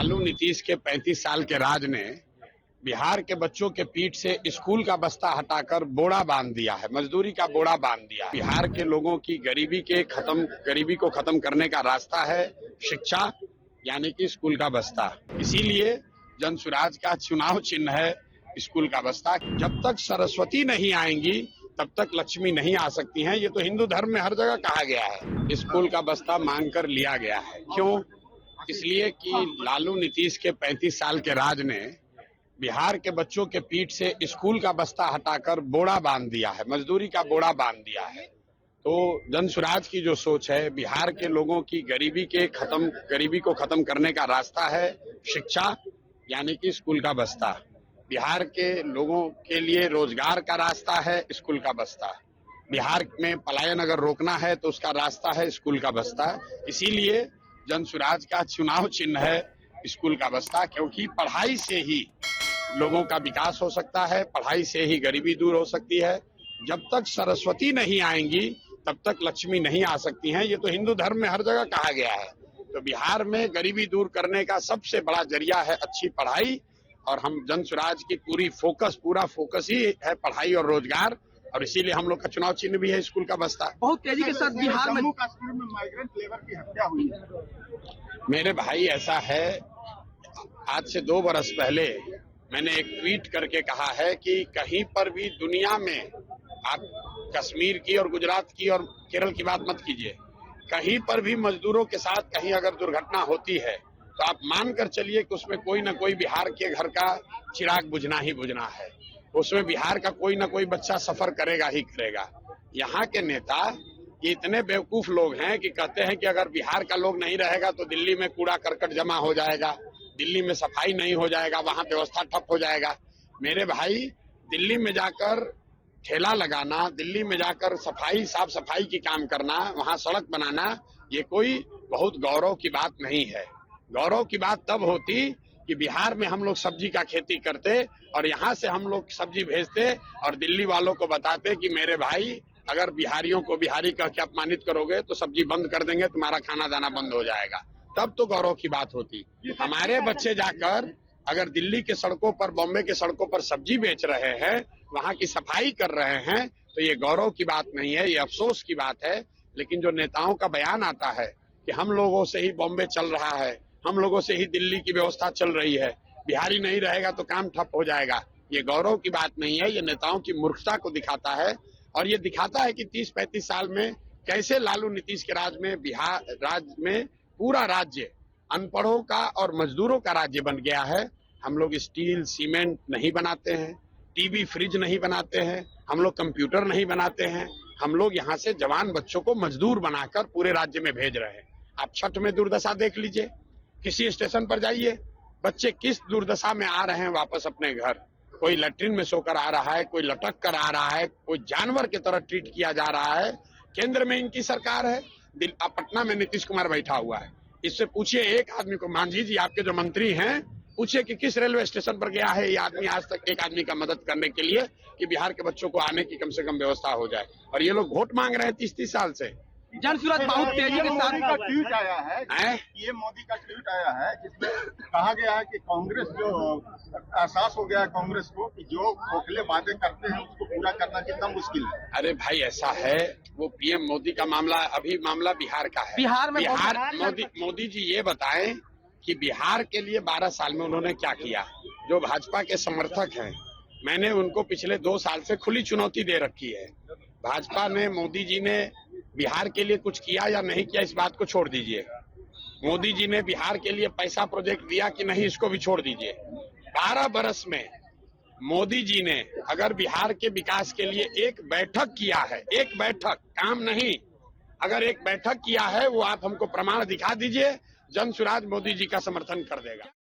लालू नीतीश के 35 साल के राज ने बिहार के बच्चों के पीठ से स्कूल का बस्ता हटाकर बोरा बांध दिया है, मजदूरी का बोरा बांध दिया है। बिहार के लोगों की गरीबी को खत्म करने का रास्ता है शिक्षा, यानी कि स्कूल का बस्ता। इसीलिए जन स्वराज का चुनाव चिन्ह है स्कूल का बस्ता। जब तक सरस्वती नहीं आएंगी तब तक लक्ष्मी नहीं आ सकती हैं। ये तो हिंदू धर्म में हर जगह कहा गया है। स्कूल का बस्ता मांग कर लिया गया है। क्यों? इसलिए कि लालू नीतीश के 35 साल के राज ने बिहार के बच्चों के पीठ से स्कूल का बस्ता हटाकर बोरा बांध दिया है, मजदूरी का बोरा बांध दिया है। तो जन स्वराज की जो सोच है, बिहार के लोगों की गरीबी को खत्म करने का रास्ता है शिक्षा, यानी कि स्कूल का बस्ता। बिहार के लोगों के लिए रोजगार का रास्ता है स्कूल का बस्ता। बिहार में पलायन अगर रोकना है तो उसका रास्ता है स्कूल का बस्ता। इसीलिए जन स्वराज का चुनाव चिन्ह है स्कूल का बस्ता, क्योंकि पढ़ाई से ही लोगों का विकास हो सकता है, पढ़ाई से ही गरीबी दूर हो सकती है। जब तक सरस्वती नहीं आएंगी तब तक लक्ष्मी नहीं आ सकती हैं। ये तो हिंदू धर्म में हर जगह कहा गया है। तो बिहार में गरीबी दूर करने का सबसे बड़ा जरिया है अच्छी पढ़ाई, और हम जन स्वराज की पूरा फोकस ही है पढ़ाई और रोजगार, और इसीलिए हम लोग का चुनाव चिन्ह भी है स्कूल का बस्ता। बहुत तेजी के साथ बिहार में जम्मू कश्मीर में माइग्रेंट लेबर की हत्या हुई है। मेरे भाई, ऐसा है, आज से 2 बरस पहले मैंने एक ट्वीट करके कहा है कि कहीं पर भी दुनिया में, आप कश्मीर की और गुजरात की और केरल की बात मत कीजिए, कहीं पर भी मजदूरों के साथ कहीं अगर दुर्घटना होती है तो आप मानकर चलिए कि उसमें कोई न कोई बिहार के घर का चिराग बुझना ही बुझना है। उसमें बिहार का कोई न कोई बच्चा सफर करेगा ही करेगा। यहाँ के नेता ये इतने बेवकूफ लोग हैं कि कहते हैं कि अगर बिहार का लोग नहीं रहेगा तो दिल्ली में कूड़ा करकट जमा हो जाएगा, दिल्ली में सफाई नहीं हो जाएगा, वहां व्यवस्था ठप हो जाएगा। मेरे भाई, दिल्ली में जाकर ठेला लगाना, दिल्ली में जाकर साफ सफाई की काम करना, वहां सड़क बनाना, ये कोई बहुत गौरव की बात नहीं है। गौरव की बात तब होती कि बिहार में हम लोग सब्जी का खेती करते और यहाँ से हम लोग सब्जी भेजते और दिल्ली वालों को बताते कि मेरे भाई, अगर बिहारियों को बिहारी कह के अपमानित करोगे तो सब्जी बंद कर देंगे, तुम्हारा खाना दाना बंद हो जाएगा। तब तो गौरव की बात होती। हमारे बच्चे जाकर अगर दिल्ली के सड़कों पर, बॉम्बे के सड़कों पर सब्जी बेच रहे हैं, वहां की सफाई कर रहे हैं, तो ये गौरव की बात नहीं है, ये अफसोस की बात है। लेकिन जो नेताओं का बयान आता है कि हम लोगों से ही बॉम्बे चल रहा है, हम लोगों से ही दिल्ली की व्यवस्था चल रही है, बिहारी नहीं रहेगा तो काम ठप हो जाएगा, ये गौरव की बात नहीं है, ये नेताओं की मूर्खता को दिखाता है। और ये दिखाता है कि 30-35 साल में कैसे लालू नीतीश के राज में बिहार राज्य में पूरा राज्य अनपढ़ों का और मजदूरों का राज्य बन गया है। हम लोग स्टील सीमेंट नहीं बनाते हैं, टीवी फ्रिज नहीं बनाते हैं, हम लोग कंप्यूटर नहीं बनाते हैं, हम लोग यहाँ से जवान बच्चों को मजदूर बनाकर पूरे राज्य में भेज रहे हैं। आप छठ में दुर्दशा देख लीजिए, किसी स्टेशन पर जाइए, बच्चे किस दुर्दशा में आ रहे हैं वापस अपने घर। कोई लैट्रिन में सोकर आ रहा है, कोई लटक कर आ रहा है, कोई जानवर की तरह ट्रीट किया जा रहा है। केंद्र में इनकी सरकार है, पटना में नीतीश कुमार बैठा हुआ है। इससे पूछिए एक आदमी को, मांझी जी आपके जो मंत्री हैं, पूछिए कि किस रेलवे स्टेशन पर गया है ये आदमी आज तक एक आदमी का मदद करने के लिए कि बिहार के बच्चों को आने की कम से कम व्यवस्था हो जाए। और ये लोग वोट मांग रहे हैं 30-30 साल से। जन स्वराज बहुत तेजी के साथ का ट्वीट आया है, ये मोदी का ट्वीट आया है जिसमें कहा गया है कि कांग्रेस जो एहसास हो गया है कांग्रेस को कि जो खोखले वादे करते हैं उसको पूरा करना कितना मुश्किल है। अरे भाई, ऐसा है, वो पीएम मोदी का मामला, अभी मामला बिहार का है। बिहार में मोदी जी ये बताएं कि बिहार के लिए 12 साल में उन्होंने क्या किया। जो भाजपा के समर्थक हैं, मैंने उनको पिछले 2 साल से खुली चुनौती दे रखी है। भाजपा ने, मोदी जी ने बिहार के लिए कुछ किया या नहीं किया, इस बात को छोड़ दीजिए। मोदी जी ने बिहार के लिए पैसा प्रोजेक्ट दिया कि नहीं, इसको भी छोड़ दीजिए। 12 बरस में मोदी जी ने अगर बिहार के विकास के लिए एक बैठक किया है, एक बैठक, काम नहीं, अगर एक बैठक किया है, वो आप हमको प्रमाण दिखा दीजिए, जन स्वराज मोदी जी का समर्थन कर देगा।